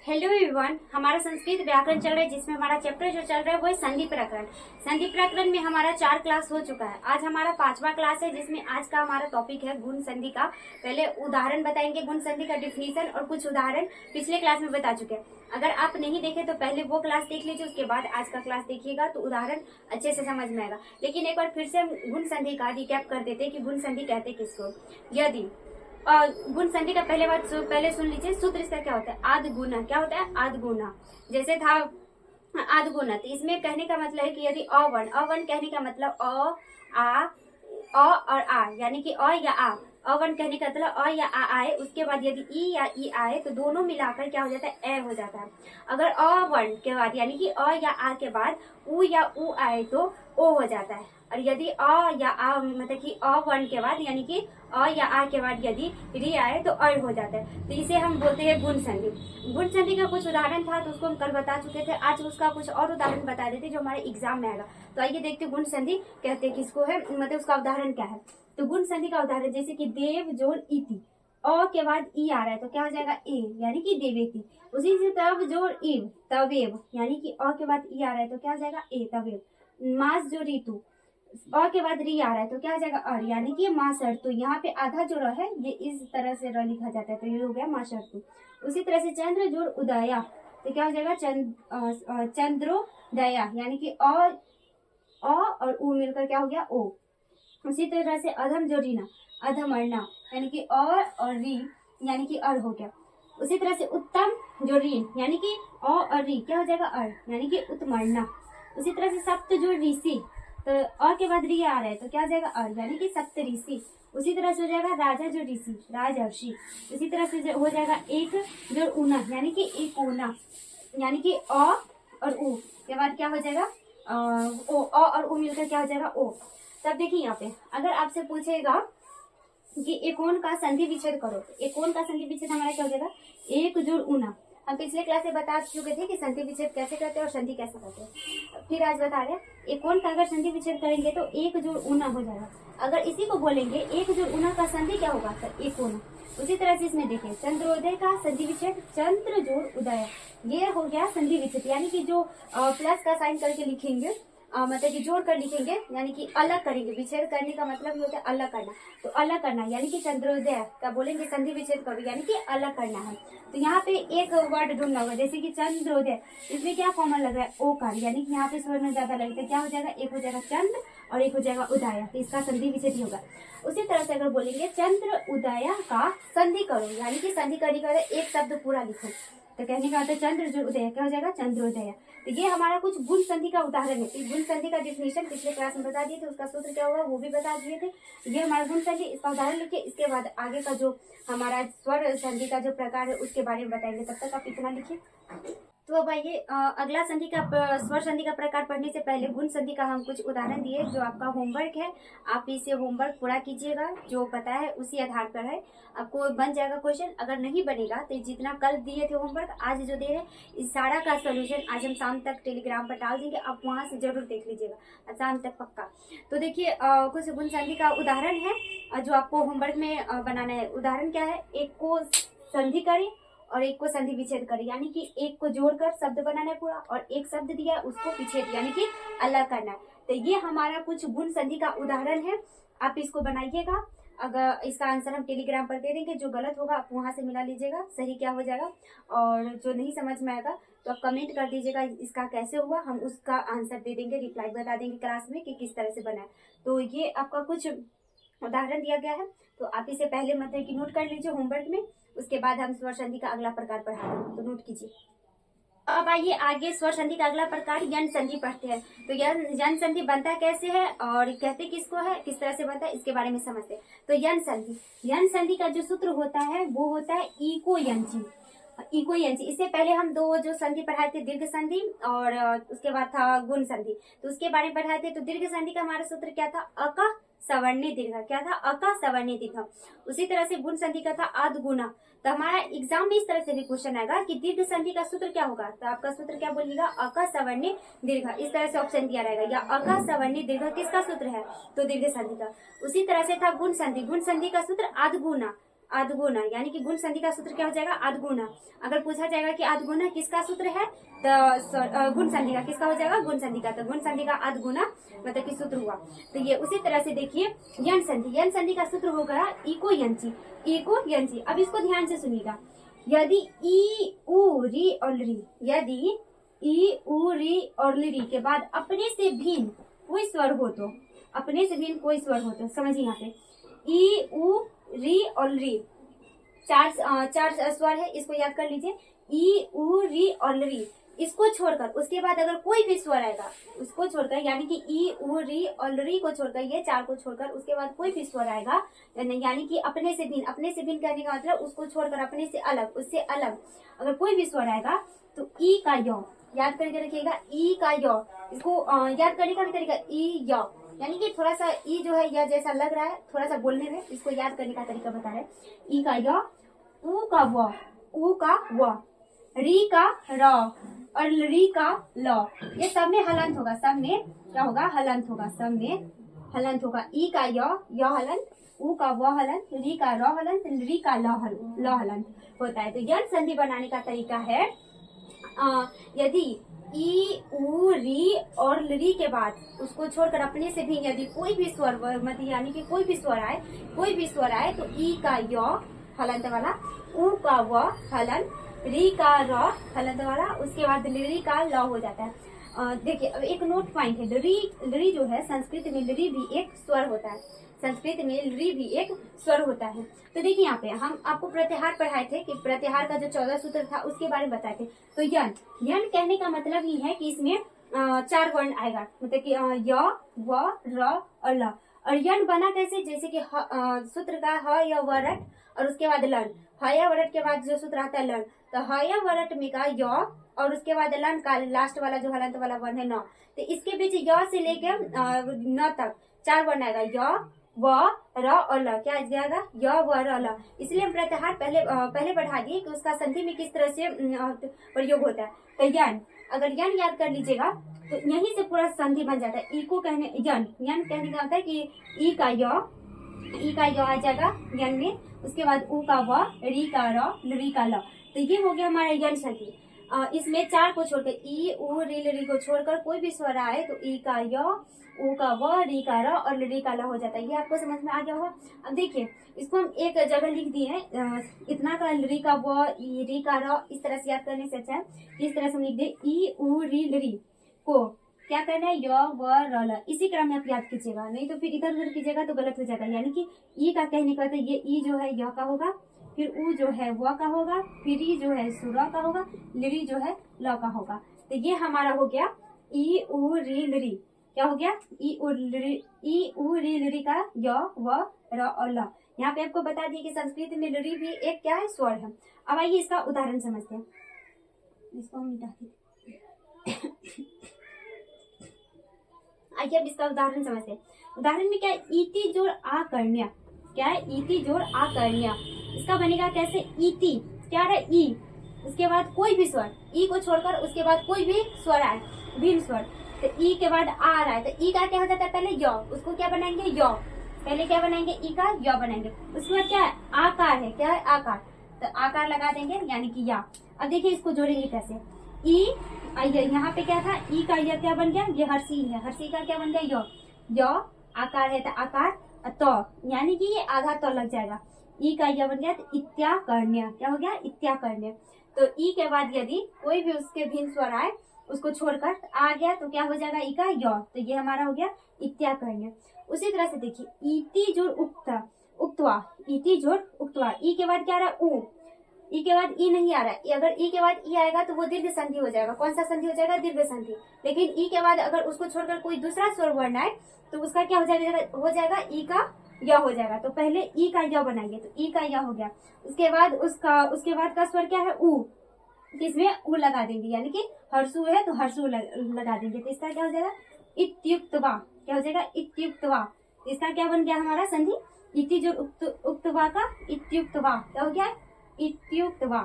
Hello everyone, हमारा संस्कृत व्याकरण चल रहा है जिसमें हमारा चैप्टर जो चल रहा है वो है संधि प्रकरण। संधि प्रकरण में हमारा 4 क्लास हो चुका है। आज हमारा 5वां क्लास है जिसमें आज का हमारा टॉपिक है गुण संधि का। पहले उदाहरण बताएंगे, गुण संधि का डिफिनीशन और कुछ उदाहरण पिछले क्लास में बता चुके हैं। अगर आप नहीं देखे तो पहले वो क्लास देख लीजिए, उसके बाद आज का क्लास देखिएगा तो उदाहरण अच्छे से समझ में आएगा। लेकिन एक बार फिर से हम गुण संधि का रिकैप कर देते हैं कि गुण संधि कहते किसको। यदि गुण संधि का पहले सुन लीजिए, सूत्र इसका क्या होता है, आद गुना। क्या होता है, आद गुना। जैसे था आद गुना, तो इसमें कहने का मतलब है कि यदि अवर्ण कहने का मतलब अ और आ, यानी कि अ या आ, अवर्ण कहने का मतलब अ या आ आए, उसके बाद यदि ई या ई आए तो दोनों मिलाकर क्या हो जाता है, ए हो जाता है। अगर अवर्ण के बाद यानी कि अ या आ के बाद उ या उ आए तो ओ हो जाता है। और यदि अ या आ मतलब कि अवर्ण के बाद यानी कि अ या आ के बाद यदि री आए तो अ हो जाता है, तो इसे हम बोलते हैं गुण संधि। गुण संधि का कुछ उदाहरण था तो उसको हम कल बता चुके थे। आज उसका कुछ और उदाहरण बता देते जो हमारे एग्जाम में आएगा। तो आइए देखते गुण संधि कहते किसको है, मतलब उसका उदाहरण क्या है। तो गुण संधि का उदाहरण जैसे कि देव जोड़ इति, अ के बाद ई आ रहा है तो क्या हो जाएगा, ए यानी कि देवेति। उसी से तब जोड़ इव, तवेव, यानी कि अ के बाद ई आ रहा है तो क्या हो जाएगा, ए तवेव। मास जो ऋतु, अ के बाद री आ रहा है तो क्या हो जाएगा, अर, यानी कि मासर। तो यहाँ पे आधा जो र है ये इस तरह से र लिखा जाता है, तो ये हो गया मासर। उसी तरह से चंद्र जोड़ उदया तो क्या हो जाएगा, चंद्रोदया, यानी कि अ और उ मिलकर क्या हो गया, ओ। उसी तरह से अधम जो रीना, अधमरना, यानी कि और री यानी कि अर हो गया। उसी तरह से उत्तम जो रीन, यानी कि और री क्या हो जाएगा, अर, यानी कि उत्तमरना। उसी तरह से सप्त जो ऋषि, तो अ के बाद री आ रहा है तो क्या हो जाएगा, अर, यानी कि सप्त ऋषि। उसी तरह से हो जाएगा राजा जो ऋषि, राजर्षि। उसी तरह से हो जाएगा एक जो ऊना, यानी कि एक ऊना, यानी कि अ और उ के बाद क्या हो जाएगा, ओ, अ और उ मिलकर क्या हो जाएगा, ओ। तब देखिए यहाँ पे अगर आपसे पूछेगा कि एकोन का संधि विच्छेद करो, तो एकोन का संधि विच्छेद हमारा क्या हो जाएगा, एक जोड़ ऊना। हम पिछले क्लास में बता चुके थे कि संधि विच्छेद कैसे करते हैं और संधि कैसे करते हैं। फिर आज बता रहे हैं एकोन का अगर संधि विच्छेद करेंगे तो एक जोड़ ऊना हो जाएगा। अगर इसी को बोलेंगे एक जोड़ ऊना का संधि क्या होगा, तो एकोन। उसी तरह से इसमें देखिए चंद्रोदय का संधि विच्छेद, चंद्र जोड़ उदय, ये हो गया संधि विच्छेद। यानी कि जो प्लस का साइन करके लिखेंगे, मतलब कि जोड़ कर लिखेंगे, यानी कि अलग करेंगे। विच्छेद करने का मतलब ये होता है अलग करना, तो अलग करना यानी कि चंद्रोदय का बोलेंगे संधि विच्छेद करो, यानी कि अलग करना है। तो यहाँ पे एक वर्ड ढूंढना होगा, जैसे कि चंद्रोदय, इसमें क्या कॉमन लग रहा है, ओ कार, यानी कि यहाँ पे स्वर में ज्यादा लगता है। क्या हो जाएगा, एक हो जाएगा चंद्र और एक हो जाएगा उदय, तो इसका संधि विच्छेद ही होगा। उसी तरह से अगर बोलेंगे चंद्र उदय का संधि करो, यानी कि संधि करने का एक शब्द पूरा लिखो, तो कहने का मतलब चंद्र जो उदय, क्या हो जाएगा, चंद्रोदय। तो ये हमारा कुछ गुण संधि का उदाहरण है। इस गुण संधि का डिफिनेशन पिछले क्लास में बता दिए थे, उसका सूत्र क्या होगा वो भी बता दिए थे। ये हमारा गुण संधि, इसका उदाहरण लिखिए। इसके बाद आगे का जो हमारा स्वर संधि का जो प्रकार है उसके बारे में बताएंगे, तब तक आप इतना लिखिए। तो अब आइए अगला संधि का स्वर संधि का प्रकार पढ़ने से पहले गुण संधि का हम कुछ उदाहरण दिए जो आपका होमवर्क है, आप इसे होमवर्क पूरा कीजिएगा। जो पता है उसी आधार पर है, आपको बन जाएगा क्वेश्चन। अगर नहीं बनेगा तो जितना कल दिए थे होमवर्क आज जो दे रहे इस सारा का सोल्यूशन आज हम शाम तक टेलीग्राम पर डाल देंगे, आप वहां से जरूर देख लीजिएगा शाम तक पक्का। तो देखिए कुछ गुण संधि का उदाहरण है जो आपको होमवर्क में बनाना है। उदाहरण क्या है, एक को संधि करें और एक को संधि विच्छेद करें, यानी कि एक को जोड़कर शब्द बनाना है पूरा, और एक शब्द दिया उसको विच्छेद यानी कि अलग करना है। तो ये हमारा कुछ गुण संधि का उदाहरण है, आप इसको बनाइएगा। अगर इसका आंसर हम टेलीग्राम पर दे देंगे, जो गलत होगा आप वहां से मिला लीजिएगा, सही क्या हो जाएगा। और जो नहीं समझ में आएगा तो आप कमेंट कर दीजिएगा इसका कैसे हुआ, हम उसका आंसर दे देंगे, रिप्लाई बता देंगे क्लास में कि किस तरह से बना है। तो ये आपका कुछ उदाहरण दिया गया है, तो आप इसे पहले मतलब कि नोट कर लीजिए होमवर्क में। उसके बाद हम स्वर संधि का अगला प्रकार पढ़ाएंगे, तो नोट कीजिए। अब आइए आगे स्वर संधि का अगला प्रकार यन संधि पढ़ते हैं। तो यन संधि बनता कैसे है और कहते किसको है, किस तरह से बनता है, इसके बारे में समझते हैं। तो यन संधि का जो सूत्र होता है वो होता है इको यंची। इको यंची, इससे पहले हम दो जो संधि पढ़ाए थे, दीर्घ संधि और उसके बाद था गुण संधि, तो उसके बारे में पढ़ाए थे। तो दीर्घ संधि का हमारा सूत्र क्या था, अका सवर्णी दीर्घ, क्या था, अका सवर्णी दीर्घ। उसी तरह से गुण संधि का था आद गुना। तो हमारा एग्जाम में इस तरह से भी क्वेश्चन आएगा कि दीर्घ संधि का सूत्र क्या होगा, तो आपका सूत्र क्या बोलिएगा, अका सवर्णी दीर्घ, इस तरह से ऑप्शन दिया रहेगा, या अका सवर्णी दीर्घ किसका सूत्र है, तो दीर्घ संधि का। उसी तरह से था गुण संधि का सूत्र आद गुना, आधगुना, यानी कि गुण संधि का सूत्र क्या हो जाएगा, आधगुना। अगर पूछा जाएगा कि आधगुना किसका सूत्र है, तो गुण संधि का किसका हो जाएगा, गुण संधि का। तो गुण संधि का आधगुना मतलब कि सूत्र हुआ। तो ये उसी तरह से देखिए यन संधि, यन संधि का सूत्र होगा इको यंची, इको यंची। अब इसको ध्यान से सुनिएगा, यदि ई उ री और री, यदि ई उ री और री के बाद अपने से भिन्न कोई स्वर हो तो, अपने से भिन्न कोई स्वर हो तो समझिए यहाँ पे ई उ री और री चार स्वर है, इसको याद कर लीजिए। ई उ री और री, इसको छोड़कर उसके बाद अगर कोई भी स्वर आएगा, उसको छोड़कर यानी कि ई उ री और री को छोड़कर, ये चार को छोड़कर उसके बाद कोई भी स्वर आएगा, यानी कि अपने से भिन्न, अपने से भिन्न कहने का मतलब उसको छोड़कर अपने से अलग, उससे अलग अगर कोई भी स्वर आएगा तो ई का य याद करके रखिएगा, ई का य। इसको याद करने का भी तरीका ई य, यानी कि थोड़ा सा ई जो है यह जैसा लग रहा है थोड़ा सा बोलने में, इसको याद करने का तरीका बता रहे। ई का य, उ का व, उ का व, री का र और री का ल, ये सब में हलंत होगा, सब में क्या होगा, हलंत होगा, सब में हलंत होगा। ई का य हलंत, उ का व हलंत, री का र हलंत, री का ल हलंत होता है। तो यन संधि बनाने का तरीका है, यदि ई उ री और री के बाद उसको छोड़कर अपने से भी यदि कोई भी स्वर मतलब यानी कि कोई भी स्वर आए, कोई भी स्वर आए तो ई का य हलंत वाला, उ का व हलंत, री का र हलंत वाला, उसके बाद री का ल हो जाता है। देखिए अब एक नोट पॉइंट है, री जो है संस्कृत में री भी एक स्वर होता है, संस्कृत में री भी एक स्वर होता है। तो देखिए यहाँ पे हम आपको प्रत्याहार पढ़ाए थे कि प्रत्याहार का जो 14 सूत्र था उसके बारे में बताए थे। तो यन कहने का मतलब ही है कि इसमें 4 वर्ण आएगा, मतलब कि य व र और ल। और यन बना कैसे, जैसे कि सूत्र का ह या वरट और उसके बाद लन, ह या वरट के बाद जो सूत्र आता है लन, तो ह या वरट में का य और उसके बाद लन का लास्ट वाला जो हलंत वाला वर्ण है न, तो इसके बीच य से लेकर न तक 4 वर्ण आएगा, य व र और ल, क्या जाएगा, य व र ल। इसलिए हम प्रत्याहार पहले बढ़ा दिए कि उसका संधि में किस तरह से प्रयोग होता है। तो यन, अगर यन याद कर लीजिएगा तो यहीं से पूरा संधि बन जाता है। ई को कहने यन कहने का होता है कि ई का य आ जाएगा यन में, उसके बाद उ का व, री का र, री का ल। तो ये हो गया हमारा यन संधि। इसमें 4 को छोड़कर ई उ री को छोड़कर कोई भी स्वर आए तो ई का य, उ का व, री का र और री का ल हो जाता है। ये आपको समझ में आ गया होगा। अब देखिए इसको हम एक जगह लिख दिए हैं, इतना का री का व, री का र, इस तरह से याद करने से अच्छा है इस तरह से हम लिख दे ई उ री को क्या करना है, य व र ल, इसी क्रम में आप याद कीजिएगा, नहीं तो फिर इधर उधर कीजिएगा तो गलत हो जाएगा। यानी कि ई का कहने का ये ई जो है य का होगा, फिर उ जो है व का होगा, फिर ई जो है सुर का होगा, ली जो है ल का होगा। तो ये हमारा हो गया ई उ री, क्या हो गया, ई उ री का य व र और ल। यहाँ पे आपको बता दिए कि संस्कृत में री भी एक क्या है, स्वर है। अब आइए इसका उदाहरण समझते हैं, इसको हम मिटा दें। आइए अब इसका उदाहरण समझते हैं। उदाहरण में क्या है, इति जोड़ आकर्ण्य, क्या है, इति जोड़ आकर्ण्य। इसका बनेगा कैसे, इति क्या है, ई, उसके बाद कोई भी स्वर, ई को छोड़कर उसके बाद कोई भी स्वर आए, भिन्न स्वर, तो ई के बाद आ रहा है तो ई का क्या हो जाता है, पहले य, उसको क्या बनाएंगे, य, पहले क्या बनाएंगे, ई का य बनाएंगे। उसके बाद क्या है, आकार है, क्या है, आकार, तो आकार लगा देंगे यानी कि या। अब देखिए इसको जोड़ेंगे कैसे, ई यहाँ पे क्या था, ई का य क्या बन गया, ये हर्षी है, हर्षी का क्या बन गया, य, आकार है तो आकार, तो यानी कि ये आधा तो लग जाएगा, ई का य बन गया तो इत्याकर्ण्य, क्या हो गया, इत्याकर्ण्य। तो ई के बाद यदि कोई भी उसके भिन्न स्वर आए उसको छोड़कर आ गया तो क्या हो जाएगा, ई का य, तो ये हमारा हो गया इत्याकर्ण्य। उसी तरह से देखिए इति जोड़ उक्तवा, इति जोड़ उक्तवा, ई के बाद क्या आ रहा है, उ, ई के बाद ई नहीं आ रहा है, अगर ई के बाद ई आएगा तो वो दीर्घ संधि हो जाएगा। कौन सा संधि हो जाएगा, दीर्घ संधि। लेकिन ई के बाद अगर उसको छोड़कर कोई दूसरा स्वर वर्ण आए तो उसका क्या हो जाएगा, ई का य हो जाएगा। तो पहले ई का य बनाएंगे, तो ई का य हो गया, उसके बाद का स्वर क्या है, उ, इसमें उ लगा देंगे, यानी कि हर्षु है तो हर्षु लगा देंगे, तो इसका क्या हो जाएगा, इत्युक्तवा, क्या हो जाएगा, इत्युक्तवा। इसका क्या बन गया हमारा संधि, इति जो उक्तवा का इत्युक्तवा, क्या हो गया, इत्युक्तवा,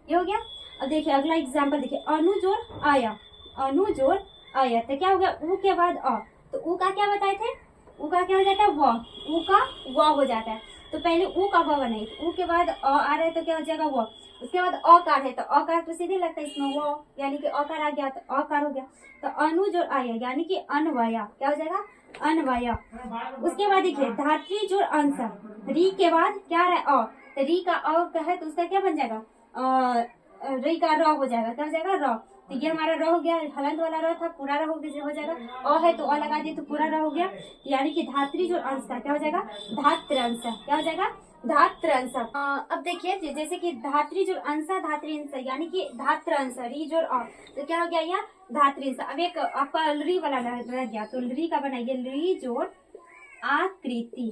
ये हो गया। अब देखिए अगला एग्जाम्पल देखिए, अनु जोड़ आया, अनु जोड़ आया, तो क्या हो गया, उ के बाद अ, तो उ का क्या बताए थे, उ का क्या हो जाता है, व, उ का व हो जाता है। तो पहले ऊ का व बनाई, ऊ के बाद अ आ रहा है तो क्या हो जाएगा व, उसके बाद अकार है तो अकार तो सीधे लगता है इसमें वो, यानी कि अकार आ गया तो अकार हो गया। तो अनु जोड़ आया यानी कि अनवया, क्या हो जाएगा अनवया। उसके बाद देखिए धात्री जोड़ अंश, री के बाद क्या आ रहा है अ, तो री का अ का है तो उसका क्या बन जाएगा री का र हो जाएगा, क्या हो जाएगा र। तो ये हमारा र हो गया, हलंत वाला र था, पूरा र हो जाएगा। अ है तो अ लगा दिए तो पूरा र हो गया, यानी कि धात्री जोड़ अंश का क्या हो जाएगा धात्रंश, क्या हो जाएगा धात्रंश। अब देखिए जैसे कि धात्री जोड़ अंश धात्री अंश यानी कि धात्रंश, री जोड़ अ तो क्या हो गया यहाँ धात्री। अब एक आपका री वाला रह गया, तो री का बनाइए री जोड़ आकृति,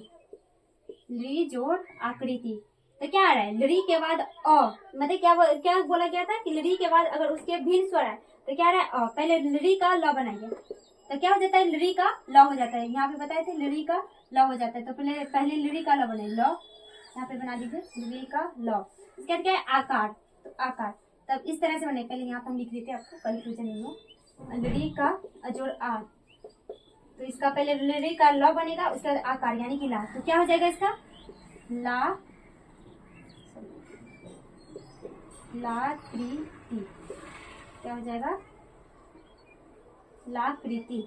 री जोड़ आकृति। तो क्या आ रहा है लरी के बाद अ, मतलब क्या बोला गया था कि लरी के बाद अगर उसके भिन्न स्वर है तो क्या आ रहा है अ, पहले लरी का ल बनाइए तो क्या हो जाता है लरी का ल हो जाता है। यहाँ पे बताए थे लरी का ल हो जाता है, तो पहले लरी का ल बनाइए, ल यहाँ पे बना दीजिए लरी का ल। इसके बाद क्या है आकार, तो आकार तब इस तरह से बने, पहले यहाँ पे हम लिख देते आपको कंफ्यूजन नहीं हो। लरी का जोड़ आ, तो इसका पहले लरी का ल बनेगा, उसके बाद आकार यानी कि ला, तो क्या हो जाएगा इसका ला लाकृति, क्या हो जाएगा लाकृति,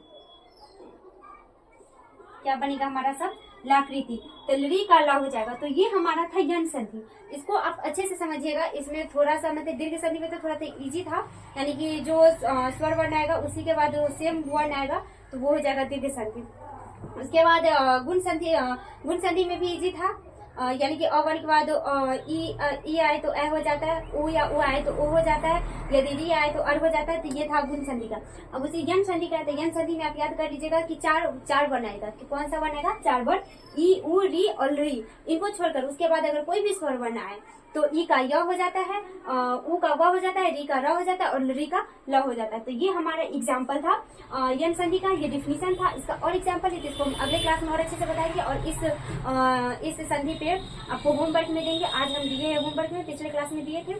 क्या बनेगा हमारा सब लाकृति। तो लरी का ला हो जाएगा। तो ये हमारा था यन संधि, इसको आप अच्छे से समझिएगा। इसमें थोड़ा सा मतलब दीर्घ संधि में तो थोड़ा सा इजी था, यानी कि जो स्वर वर्ण आएगा उसी के बाद सेम वर्ण आएगा तो वो हो जाएगा दीर्घ संधि। उसके बाद गुण संधि में भी इजी था, यानी कि अ वर्ण के बाद ई आए तो ए हो जाता है, उ या उ आए तो ओ हो जाता है, यदि री आए तो अर हो जाता है। तो ये था गुण संधि का। अब उसी यन संधि का है, तो यन संधि में आप याद कर लीजिएगा कि चार वर्ण आएगा, कि कौन सा वर्ण आएगा चार वर्ण, ई उ री और री, इनको छोड़कर उसके बाद अगर कोई भी स्वर वर्ण आए तो ई का य हो जाता है, उ का व हो जाता है, री का र हो जाता है और री का ल हो जाता है। तो ये हमारा एग्जाम्पल था यन संधि का, ये डिफिनीशन था इसका। और एग्जाम्पल है जिसको हम अगले क्लास में और अच्छे से बताएंगे, और इस संधि पे आपको होमवर्क में देंगे। आज हम दिए हैं होमवर्क में, पिछले क्लास में दिए थे,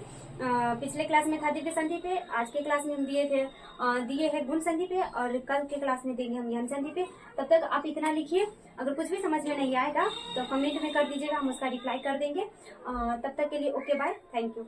पिछले क्लास में था दीर्घ संधि पे, आज के क्लास में हम दिए हैं गुण संधि पे, और कल के क्लास में देंगे हम यन संधि पे। तब तक आप इतना लिखिए, अगर कुछ भी समझ में नहीं आएगा तो कमेंट में कर दीजिएगा, हम उसका रिप्लाई कर देंगे। तब तक के लिए ओके बाय, थैंक यू।